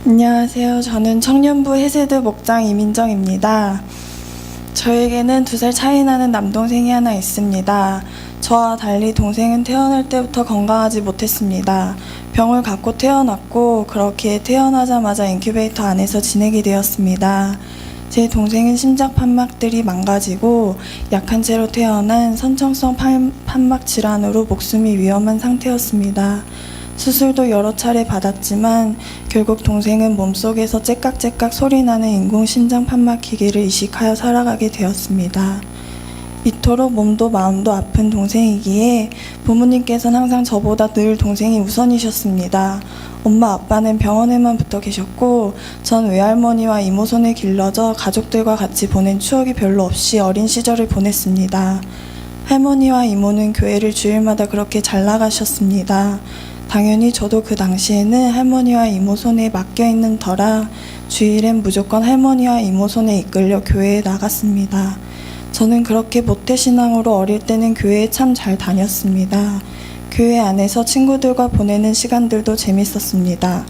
안녕하세요. 저는 청년부 해세드 목장 이민정입니다. 저에게는 2살 차이 나는 남동생이 하나 있습니다. 저와 달리 동생은 태어날 때부터 건강하지 못했습니다. 병을 갖고 태어났고 그렇게 태어나자마자 인큐베이터 안에서 지내게 되었습니다. 제 동생은 심장 판막들이 망가지고 약한 채로 태어난 선천성 판막 질환으로 목숨이 위험한 상태였습니다. 수술도 여러 차례 받았지만 결국 동생은 몸속에서 째깍째깍 소리나는 인공심장 판막 기계를 이식하여 살아가게 되었습니다. 이토록 몸도 마음도 아픈 동생이기에 부모님께서는 항상 저보다 늘 동생이 우선이셨습니다. 엄마 아빠는 병원에만 붙어 계셨고 전 외할머니와 이모 손에 길러져 가족들과 같이 보낸 추억이 별로 없이 어린 시절을 보냈습니다. 할머니와 이모는 교회를 주일마다 그렇게 잘 나가셨습니다. 당연히 저도 그 당시에는 할머니와 이모 손에 맡겨있는 터라 주일엔 무조건 할머니와 이모 손에 이끌려 교회에 나갔습니다. 저는 그렇게 모태신앙으로 어릴 때는 교회에 참 잘 다녔습니다. 교회 안에서 친구들과 보내는 시간들도 재밌었습니다.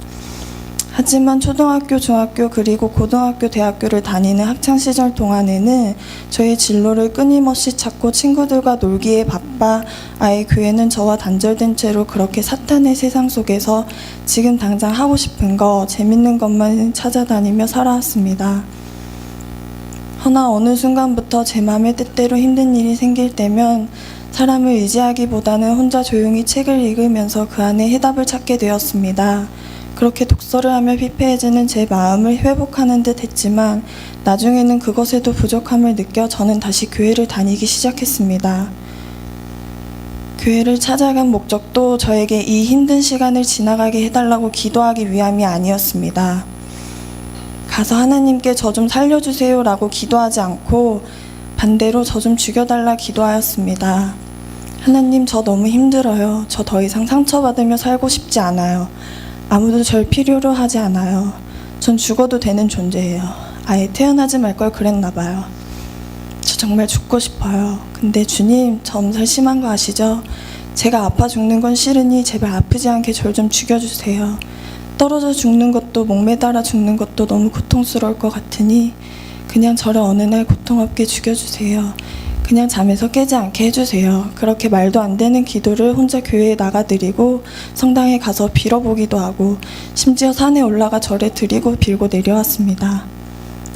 하지만 초등학교, 중학교 그리고 고등학교, 대학교를 다니는 학창시절 동안에는 저의 진로를 끊임없이 찾고 친구들과 놀기에 바빠 아예 교회는 저와 단절된 채로 그렇게 사탄의 세상 속에서 지금 당장 하고 싶은 거, 재밌는 것만 찾아다니며 살아왔습니다. 허나 어느 순간부터 제 맘의 뜻대로 힘든 일이 생길 때면 사람을 의지하기보다는 혼자 조용히 책을 읽으면서 그 안에 해답을 찾게 되었습니다. 그렇게 독서를 하며 피폐해지는 제 마음을 회복하는 듯 했지만 나중에는 그것에도 부족함을 느껴 저는 다시 교회를 다니기 시작했습니다. 교회를 찾아간 목적도 저에게 이 힘든 시간을 지나가게 해달라고 기도하기 위함이 아니었습니다. 가서 하나님께 저 좀 살려주세요 라고 기도하지 않고 반대로 저 좀 죽여달라 기도하였습니다. 하나님, 저 너무 힘들어요. 저 더 이상 상처받으며 살고 싶지 않아요. 아무도 절 필요로 하지 않아요. 전 죽어도 되는 존재예요. 아예 태어나지 말 걸 그랬나 봐요. 저 정말 죽고 싶어요. 근데 주님, 저 엄살 심한 거 아시죠? 제가 아파 죽는 건 싫으니 제발 아프지 않게 절 좀 죽여주세요. 떨어져 죽는 것도 목매달아 죽는 것도 너무 고통스러울 것 같으니 그냥 저를 어느 날 고통 없게 죽여주세요. 그냥 잠에서 깨지 않게 해주세요. 그렇게 말도 안 되는 기도를 혼자 교회에 나가드리고 성당에 가서 빌어보기도 하고 심지어 산에 올라가 절에 드리고 빌고 내려왔습니다.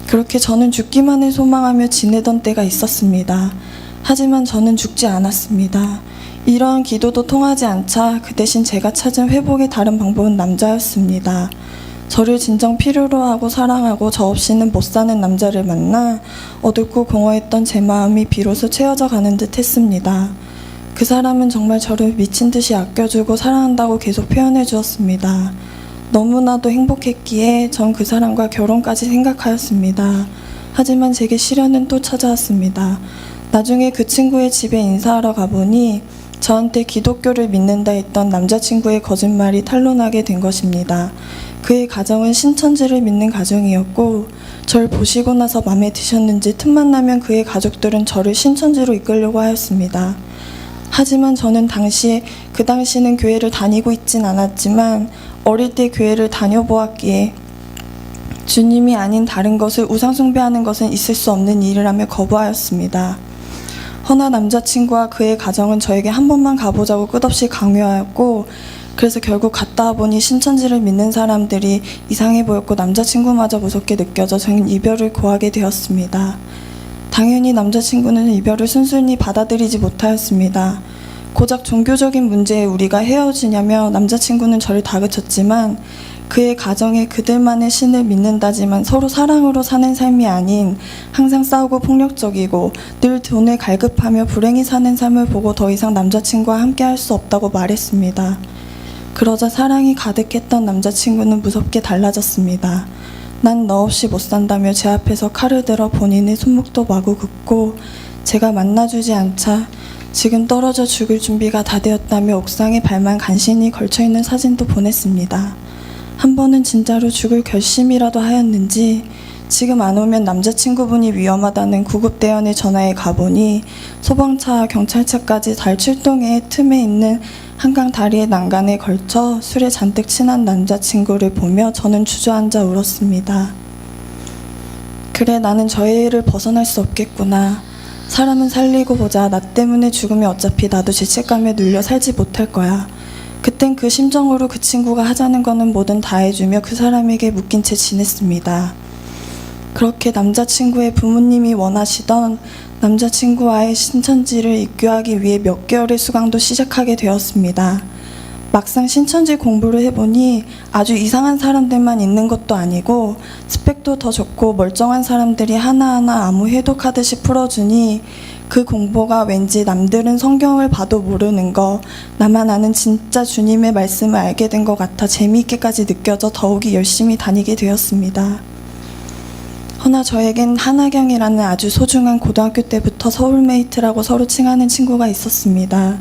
그렇게 저는 죽기만을 소망하며 지내던 때가 있었습니다. 하지만 저는 죽지 않았습니다. 이러한 기도도 통하지 않자 그 대신 제가 찾은 회복의 다른 방법은 남자였습니다. 저를 진정 필요로 하고 사랑하고 저 없이는 못 사는 남자를 만나 어둡고 공허했던 제 마음이 비로소 채워져 가는 듯 했습니다. 그 사람은 정말 저를 미친 듯이 아껴주고 사랑한다고 계속 표현해 주었습니다. 너무나도 행복했기에 전 그 사람과 결혼까지 생각하였습니다. 하지만 제게 시련은 또 찾아왔습니다. 나중에 그 친구의 집에 인사하러 가보니 저한테 기독교를 믿는다 했던 남자친구의 거짓말이 탄로나게 된 것입니다. 그의 가정은 신천지를 믿는 가정이었고 절 보시고 나서 마음에 드셨는지 틈만 나면 그의 가족들은 저를 신천지로 이끌려고 하였습니다. 하지만 저는 그 당시는 교회를 다니고 있진 않았지만 어릴 때 교회를 다녀보았기에 주님이 아닌 다른 것을 우상숭배하는 것은 있을 수 없는 일이라며 거부하였습니다. 허나 남자친구와 그의 가정은 저에게 한 번만 가보자고 끝없이 강요하였고 그래서 결국 갔다 와보니 신천지를 믿는 사람들이 이상해 보였고 남자친구마저 무섭게 느껴져 저는 이별을 고하게 되었습니다. 당연히 남자친구는 이별을 순순히 받아들이지 못하였습니다. 고작 종교적인 문제에 우리가 헤어지냐며 남자친구는 저를 다그쳤지만 그의 가정에 그들만의 신을 믿는다지만 서로 사랑으로 사는 삶이 아닌 항상 싸우고 폭력적이고 늘 돈을 갈급하며 불행히 사는 삶을 보고 더 이상 남자친구와 함께 할 수 없다고 말했습니다. 그러자 사랑이 가득했던 남자친구는 무섭게 달라졌습니다. 난 너 없이 못 산다며 제 앞에서 칼을 들어 본인의 손목도 마구 긋고 제가 만나주지 않자 지금 떨어져 죽을 준비가 다 되었다며 옥상에 발만 간신히 걸쳐있는 사진도 보냈습니다. 한 번은 진짜로 죽을 결심이라도 하였는지 지금 안 오면 남자친구분이 위험하다는 구급대원의 전화에 가보니 소방차와 경찰차까지 달 출동해 틈에 있는 한강 다리의 난간에 걸쳐 술에 잔뜩 친한 남자친구를 보며 저는 주저앉아 울었습니다. 그래, 나는 저 애를 벗어날 수 없겠구나. 사람은 살리고 보자. 나 때문에 죽으면 어차피 나도 죄책감에 눌려 살지 못할 거야. 그땐 그 심정으로 그 친구가 하자는 거는 뭐든 다 해주며 그 사람에게 묶인 채 지냈습니다. 그렇게 남자친구의 부모님이 원하시던 남자친구와의 신천지를 입교하기 위해 몇 개월의 수강도 시작하게 되었습니다. 막상 신천지 공부를 해보니 아주 이상한 사람들만 있는 것도 아니고 스펙도 더 좋고 멀쩡한 사람들이 하나하나 아무 해독하듯이 풀어주니 그 공부가 왠지 남들은 성경을 봐도 모르는 거, 나만 아는 진짜 주님의 말씀을 알게 된 것 같아 재미있게까지 느껴져 더욱이 열심히 다니게 되었습니다. 허나 저에겐 한하경이라는 아주 소중한 고등학교 때부터 서울메이트라고 서로 칭하는 친구가 있었습니다.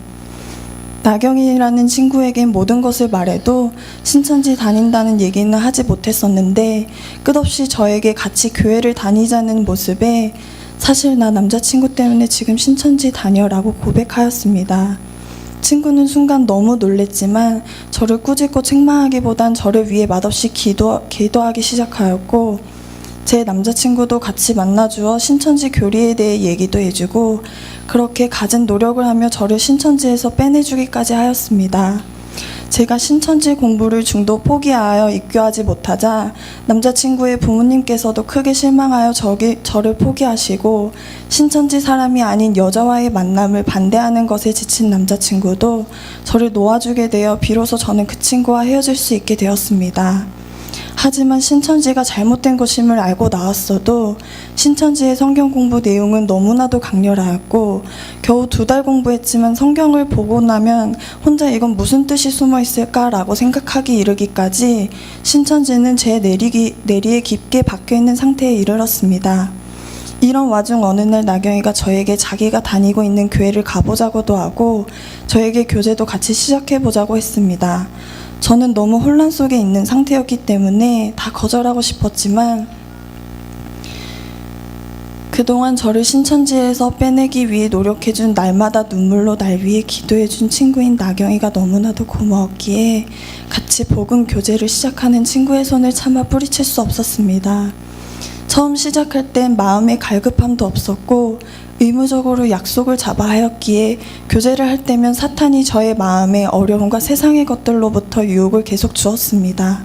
나경이라는 친구에겐 모든 것을 말해도 신천지 다닌다는 얘기는 하지 못했었는데 끝없이 저에게 같이 교회를 다니자는 모습에 사실 나 남자친구 때문에 지금 신천지 다녀라고 고백하였습니다. 친구는 순간 너무 놀랬지만 저를 꾸짖고 책망하기보단 저를 위해 맛없이 기도하기 시작하였고 제 남자친구도 같이 만나주어 신천지 교리에 대해 얘기도 해주고 그렇게 갖은 노력을 하며 저를 신천지에서 빼내주기까지 하였습니다. 제가 신천지 공부를 중도 포기하여 입교하지 못하자 남자친구의 부모님께서도 크게 실망하여 저를 포기하시고 신천지 사람이 아닌 여자와의 만남을 반대하는 것에 지친 남자친구도 저를 놓아주게 되어 비로소 저는 그 친구와 헤어질 수 있게 되었습니다. 하지만 신천지가 잘못된 것임을 알고 나왔어도 신천지의 성경 공부 내용은 너무나도 강렬하였고 겨우 2달 공부했지만 성경을 보고 나면 혼자 이건 무슨 뜻이 숨어 있을까라고 생각하기 이르기까지 신천지는 제 내리에 깊게 박혀있는 상태에 이르렀습니다. 이런 와중 어느 날 나경이가 저에게 자기가 다니고 있는 교회를 가보자고도 하고 저에게 교제도 같이 시작해보자고 했습니다. 저는 너무 혼란 속에 있는 상태였기 때문에 다 거절하고 싶었지만 그동안 저를 신천지에서 빼내기 위해 노력해준 날마다 눈물로 날 위해 기도해준 친구인 나경이가 너무나도 고마웠기에 같이 복음 교제를 시작하는 친구의 손을 차마 뿌리칠 수 없었습니다. 처음 시작할 땐 마음에 갈급함도 없었고 의무적으로 약속을 잡아 하였기에 교제를 할 때면 사탄이 저의 마음에 어려움과 세상의 것들로부터 유혹을 계속 주었습니다.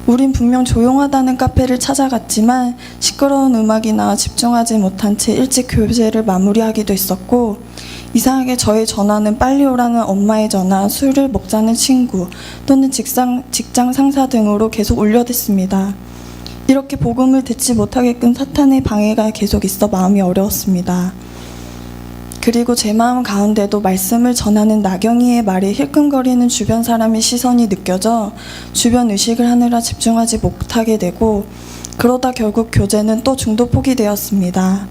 우린 분명 조용하다는 카페를 찾아갔지만 시끄러운 음악이 나와 집중하지 못한 채 일찍 교제를 마무리하기도 했었고 이상하게 저의 전화는 빨리 오라는 엄마의 전화, 술을 먹자는 친구 또는 직장 상사 등으로 계속 울려댔습니다. 이렇게 복음을 듣지 못하게끔 사탄의 방해가 계속 있어 마음이 어려웠습니다. 그리고 제 마음 가운데도 말씀을 전하는 나경이의 말에 힐끔거리는 주변 사람의 시선이 느껴져 주변 의식을 하느라 집중하지 못하게 되고 그러다 결국 교제는 또 중도 포기되었습니다.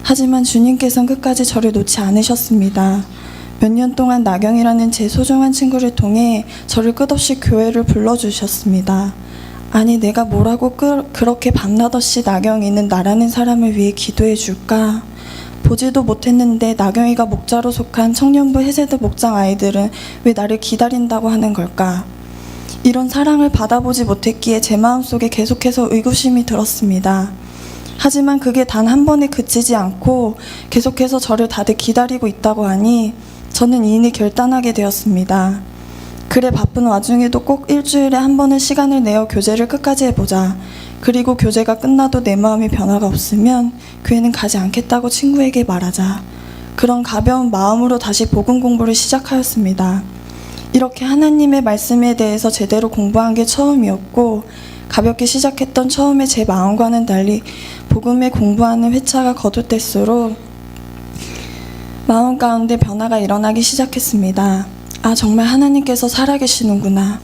하지만 주님께서는 끝까지 저를 놓지 않으셨습니다. 몇 년 동안 나경이라는 제 소중한 친구를 통해 저를 끝없이 교회를 불러주셨습니다. 아니 내가 뭐라고 그렇게 밤낮없이 나경이는 나라는 사람을 위해 기도해 줄까? 보지도 못했는데 나경이가 목자로 속한 청년부 해세대 목장 아이들은 왜 나를 기다린다고 하는 걸까? 이런 사랑을 받아보지 못했기에 제 마음속에 계속해서 의구심이 들었습니다. 하지만 그게 단 한 번에 그치지 않고 계속해서 저를 다들 기다리고 있다고 하니 저는 이내 결단하게 되었습니다. 그래 바쁜 와중에도 꼭 일주일에 한 번은 시간을 내어 교제를 끝까지 해보자. 그리고 교제가 끝나도 내 마음에 변화가 없으면 교회는 가지 않겠다고 친구에게 말하자. 그런 가벼운 마음으로 다시 복음 공부를 시작하였습니다. 이렇게 하나님의 말씀에 대해서 제대로 공부한 게 처음이었고 가볍게 시작했던 처음에 제 마음과는 달리 복음을 공부하는 회차가 거듭될수록 마음 가운데 변화가 일어나기 시작했습니다. 아 정말 하나님께서 살아계시는구나.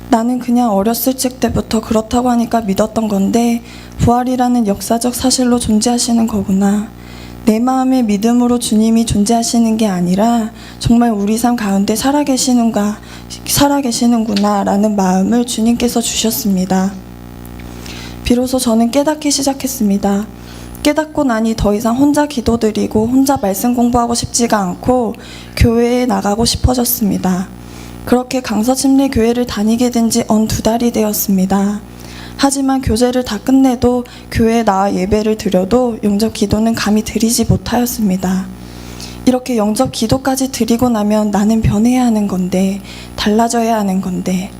나는 그냥 어렸을 적 때부터 그렇다고 하니까 믿었던 건데 부활이라는 역사적 사실로 존재하시는 거구나. 내 마음의 믿음으로 주님이 존재하시는 게 아니라 정말 우리 삶 가운데 살아계시는구나 라는 마음을 주님께서 주셨습니다. 비로소 저는 깨닫기 시작했습니다. 깨닫고 나니 더 이상 혼자 기도드리고 혼자 말씀 공부하고 싶지가 않고 교회에 나가고 싶어졌습니다. 그렇게 강서침례교회를 다니게 된 지 언 2달이 되었습니다. 하지만 교제를 다 끝내도 교회에 나와 예배를 드려도 영접 기도는 감히 드리지 못하였습니다. 이렇게 영접 기도까지 드리고 나면 나는 변해야 하는 건데, 달라져야 하는 건데,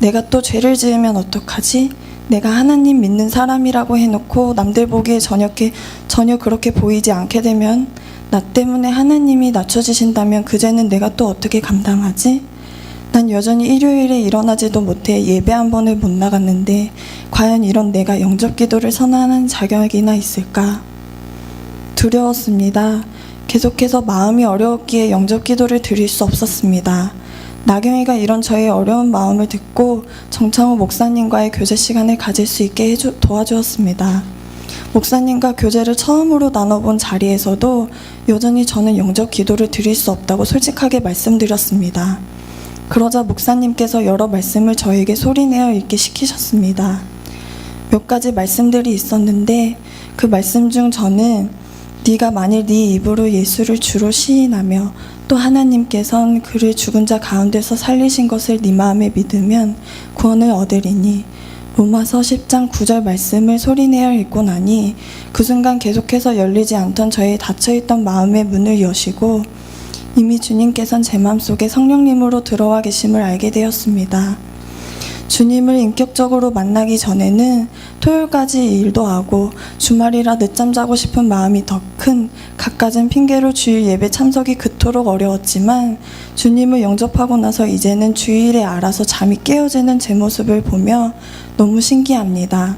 내가 또 죄를 지으면 어떡하지? 내가 하나님 믿는 사람이라고 해놓고 남들 보기에 전혀 그렇게 보이지 않게 되면, 나 때문에 하나님이 낮춰지신다면 그 죄는 내가 또 어떻게 감당하지? 난 여전히 일요일에 일어나지도 못해 예배 한 번을 못 나갔는데 과연 이런 내가 영접 기도를 선언하는 자격이나 있을까? 두려웠습니다. 계속해서 마음이 어려웠기에 영접 기도를 드릴 수 없었습니다. 나경이가 이런 저의 어려운 마음을 듣고 정창호 목사님과의 교제 시간을 가질 수 있게 도와주었습니다. 목사님과 교제를 처음으로 나눠본 자리에서도 여전히 저는 영접 기도를 드릴 수 없다고 솔직하게 말씀드렸습니다. 그러자 목사님께서 여러 말씀을 저에게 소리내어 읽게 시키셨습니다. 몇 가지 말씀들이 있었는데 그 말씀 중 저는 네가 만일 네 입으로 예수를 주로 시인하며 또 하나님께선 그를 죽은 자 가운데서 살리신 것을 네 마음에 믿으면 구원을 얻으리니 로마서 10장 9절 말씀을 소리내어 읽고 나니 그 순간 계속해서 열리지 않던 저의 닫혀있던 마음의 문을 여시고 이미 주님께선 제 마음속에 성령님으로 들어와 계심을 알게 되었습니다. 주님을 인격적으로 만나기 전에는 토요일까지 일도 하고 주말이라 늦잠 자고 싶은 마음이 더 큰 갖가진 핑계로 주일 예배 참석이 그토록 어려웠지만 주님을 영접하고 나서 이제는 주일에 알아서 잠이 깨어지는 제 모습을 보며 너무 신기합니다.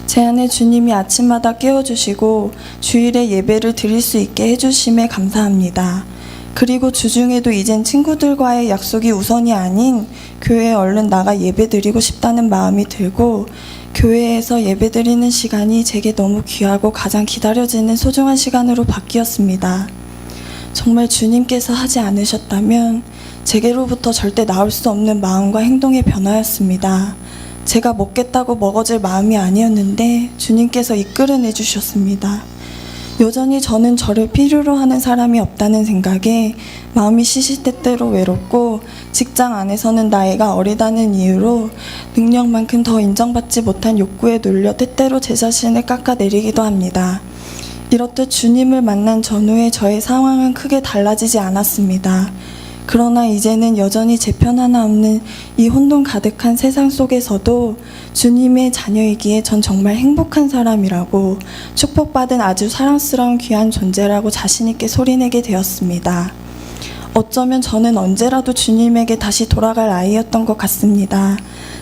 제 안에 주님이 아침마다 깨워주시고 주일에 예배를 드릴 수 있게 해주심에 감사합니다. 그리고 주중에도 이젠 친구들과의 약속이 우선이 아닌 교회에 얼른 나가 예배 드리고 싶다는 마음이 들고 교회에서 예배 드리는 시간이 제게 너무 귀하고 가장 기다려지는 소중한 시간으로 바뀌었습니다. 정말 주님께서 하지 않으셨다면 제게로부터 절대 나올 수 없는 마음과 행동의 변화였습니다. 제가 먹겠다고 먹어질 마음이 아니었는데 주님께서 이끌어내 주셨습니다. 여전히 저는 저를 필요로 하는 사람이 없다는 생각에 마음이 시시때때로 외롭고 직장 안에서는 나이가 어리다는 이유로 능력만큼 더 인정받지 못한 욕구에 눌려 때때로 제 자신을 깎아내리기도 합니다. 이렇듯 주님을 만난 전후에 저의 상황은 크게 달라지지 않았습니다. 그러나 이제는 여전히 제 편 하나 없는 이 혼돈 가득한 세상 속에서도 주님의 자녀이기에 전 정말 행복한 사람이라고 축복받은 아주 사랑스러운 귀한 존재라고 자신있게 소리내게 되었습니다. 어쩌면 저는 언제라도 주님에게 다시 돌아갈 아이였던 것 같습니다.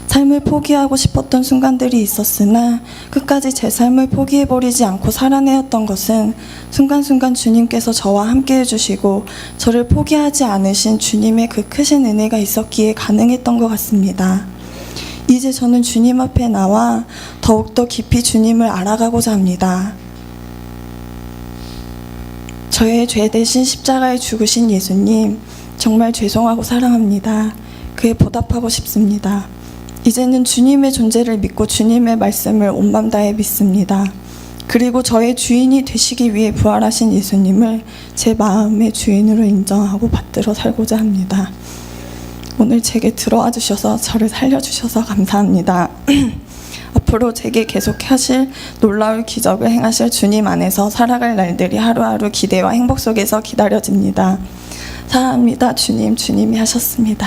삶을 포기하고 싶었던 순간들이 있었으나 끝까지 제 삶을 포기해버리지 않고 살아내었던 것은 순간순간 주님께서 저와 함께 해주시고 저를 포기하지 않으신 주님의 그 크신 은혜가 있었기에 가능했던 것 같습니다. 이제 저는 주님 앞에 나와 더욱더 깊이 주님을 알아가고자 합니다. 저의 죄 대신 십자가에 죽으신 예수님, 정말 죄송하고 사랑합니다. 그에 보답하고 싶습니다. 이제는 주님의 존재를 믿고 주님의 말씀을 온 맘 다해 믿습니다. 그리고 저의 주인이 되시기 위해 부활하신 예수님을 제 마음의 주인으로 인정하고 받들어 살고자 합니다. 오늘 제게 들어와 주셔서 저를 살려주셔서 감사합니다. 앞으로 제게 계속 하실 놀라울 기적을 행하실 주님 안에서 살아갈 날들이 하루하루 기대와 행복 속에서 기다려집니다. 사랑합니다. 주님, 주님이 하셨습니다.